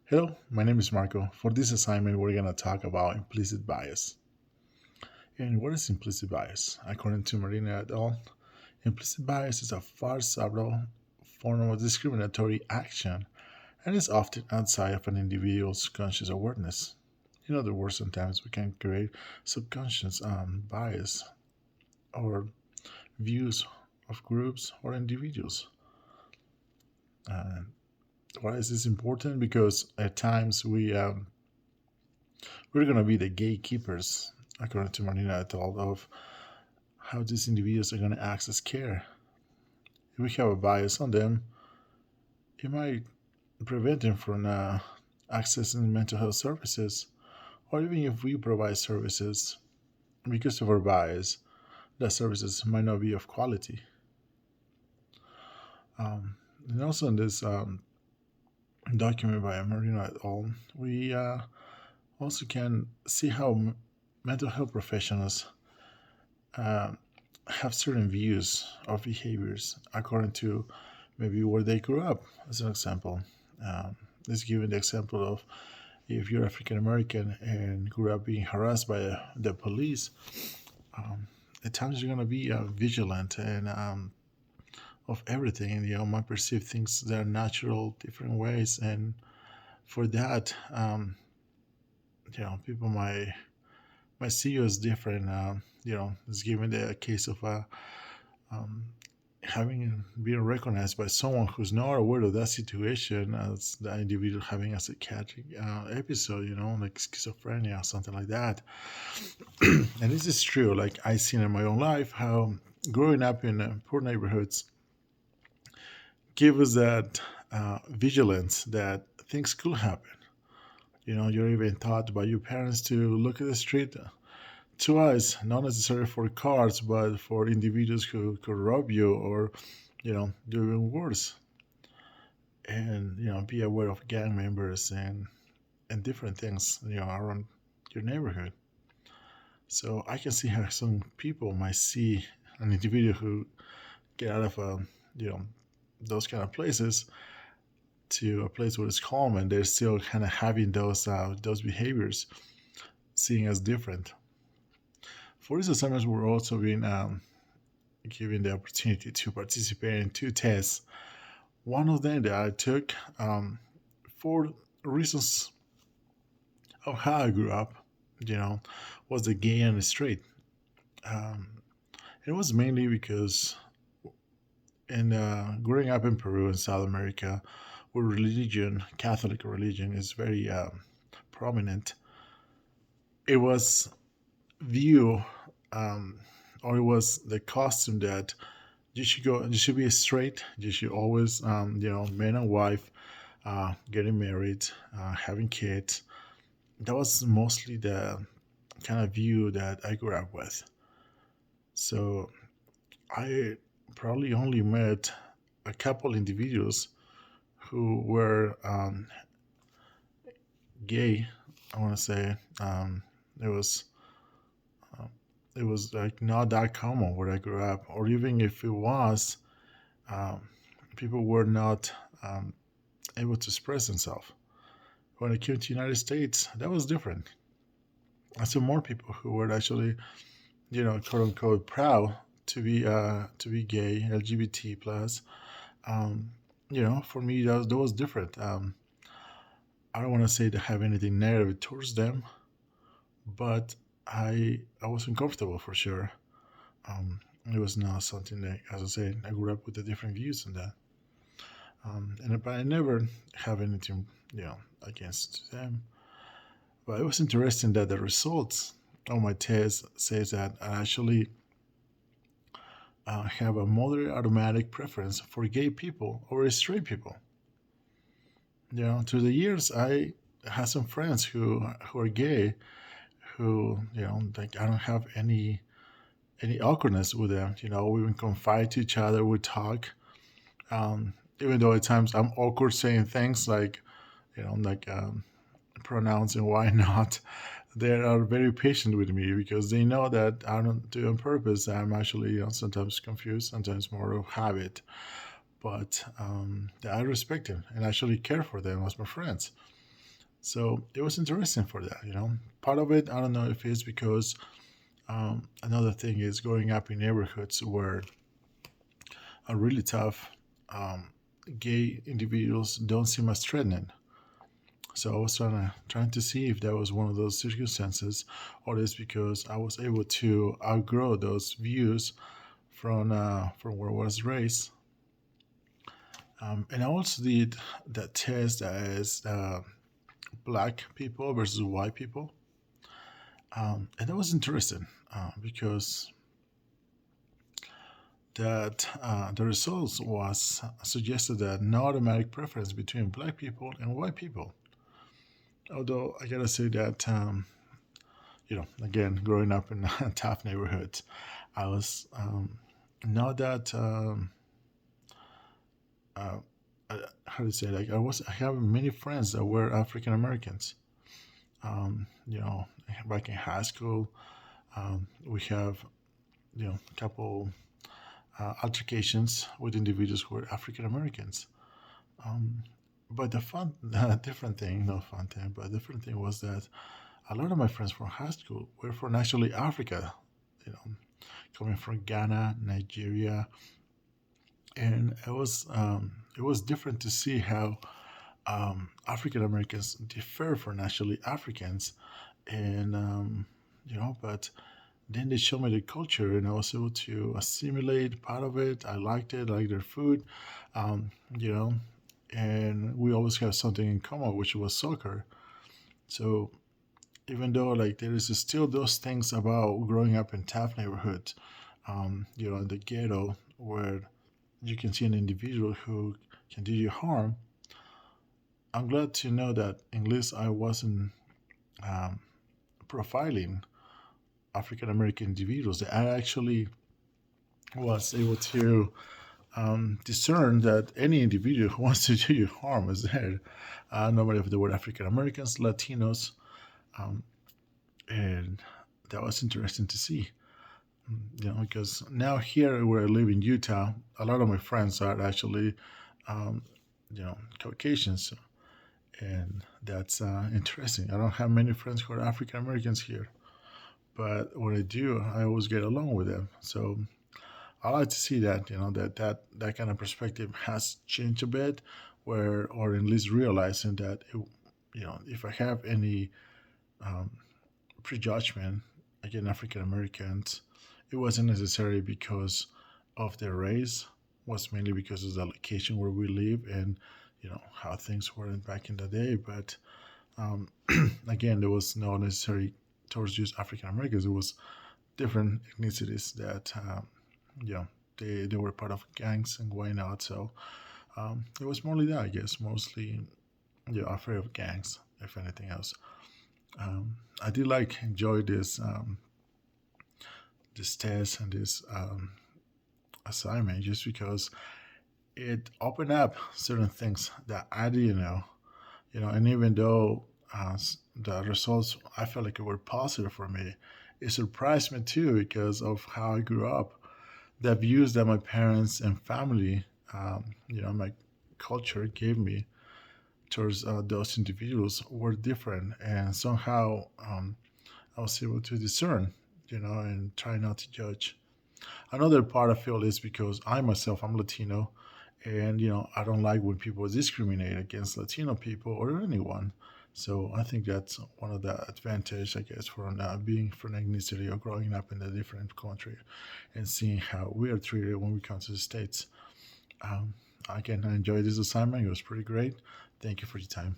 Hello, my name is Marco. For this assignment, we're going to talk about implicit bias. And what is implicit bias? According to Marina et al., implicit bias is a far subtle form of discriminatory action and is often outside of an individual's conscious awareness. In other words, sometimes we can create subconscious bias or views of groups or individuals. And why is this important? Because at times we're going to be the gatekeepers, according to Marina et al., of how these individuals are going to access care. If we have a bias on them, it might prevent them from accessing mental health services, or even if we provide services because of our bias, the services might not be of quality. And also in this document by Marina et al., we also can see how mental health professionals uh, have certain views of behaviors according to maybe where they grew up, as an example. Let's give the example of if you're African American and grew up being harassed by the police, um, at times you're going to be vigilant and of everything, and you might perceive things that are natural different ways, and for that, people might see you as different. It's given the case of um, having been recognized by someone who's not aware of that situation as the individual having a psychiatric episode, like schizophrenia or something like that. And this is true. Like I've seen in my own life how growing up in poor neighborhoods give us that vigilance that things could happen. You're even taught by your parents to look at the street twice, not necessarily for cars, but for individuals who could rob you or, do even worse. And, be aware of gang members and different things, around your neighborhood. So I can see how some people might see an individual who get out of, you know, those kind of places to a place where it's calm and they're still kind of having those behaviors, seeing as different. For these assignments, we're also being given the opportunity to participate in two tests. One of them that I took for reasons of how I grew up, you know, was the gay and the straight. Um, it was mainly because in growing up in Peru in South America, where religion, Catholic religion, is very prominent, it was view um, or it was the costume that you should be straight. You should always, man and wife, getting married, having kids. That was mostly the kind of view that I grew up with. So I probably only met a couple individuals who were gay. I want to say it was uh, it was like not that common where I grew up, or even if it was, um, people were not able to express themselves. When I came to the United States, that was different. I saw more people who were actually, quote unquote, proud to be gay, LGBT plus. Um, for me that was different. I don't want to say to have anything negative towards them, but I was uncomfortable for sure. It was not something that, as I said, I grew up with the different views on that. But I never have anything, against them. But it was interesting that the results of my test says that I actually have a moderate automatic preference for gay people over straight people. Through the years, I had some friends who are gay, who like I don't have any awkwardness with them. We even confide to each other, we talk. Even though at times I'm awkward saying things like, like pronouns and why not. They are very patient with me because they know that I don't do it on purpose. I'm actually, sometimes confused, sometimes more of habit. But I respect them and actually care for them as my friends. So it was interesting for that, Part of it, I don't know if it's because another thing is growing up in neighborhoods where are really tough. Um, Gay individuals don't seem as threatening. So I was trying to see if that was one of those circumstances, or it's because I was able to outgrow those views from where I was raised. And I also did that test as black people versus white people, and that was interesting because that the results was suggested that no automatic preference between black people and white people. Although I gotta say that again, growing up in tough neighborhoods, I was not that uh, how to say, like, I have many friends that were African Americans. Um, you know, Back in high school, we have a couple altercations with individuals who were African Americans. Um, but the different thing, not fun thing, but different thing was that a lot of my friends from high school were from actually Africa, you know, coming from Ghana, Nigeria, and it was different to see how African Americans differ from actually Africans, and but then they showed me the culture, and I was able to assimilate part of it. I liked it, I liked their food, um, you know, and we always have something in common, which was soccer. So even though like there is still those things about growing up in tough neighborhoods, in the ghetto where you can see an individual who can do you harm. I'm glad to know that at least I wasn't um, profiling African American individuals. That I actually was able to discern that any individual who wants to do you harm is there. No matter if they were African Americans, Latinos, um, and that was interesting to see. Because now here where I live in Utah, a lot of my friends are actually, um, Caucasians, and that's interesting. I don't have many friends who are African Americans here, but when I do, I always get along with them. So I like to see that, that kind of perspective has changed a bit, where or at least realizing that, if I have any um, prejudgment against African Americans, it wasn't necessarily because of their race, was mainly because of the location where we live and how things were back in the day. But um, again, there was no necessary towards just African Americans. It was different ethnicities that you know they were part of gangs and whatnot. So it was mostly that, I guess, mostly afraid of gangs, if anything else. I did like enjoy this test and this assignment just because it opened up certain things that I didn't know. And even though the results I felt like it were positive for me, it surprised me too because of how I grew up. The views that my parents and family, my culture gave me towards those individuals were different, and somehow I was able to discern, and try not to judge. Another part I feel is because I myself I'm Latino, and I don't like when people discriminate against Latino people or anyone. So I think that's one of the advantage, I guess, for being from ethnicity or growing up in a different country, and seeing how we are treated when we come to the states. Um, Again, I enjoyed this assignment. It was pretty great. Thank you for your time.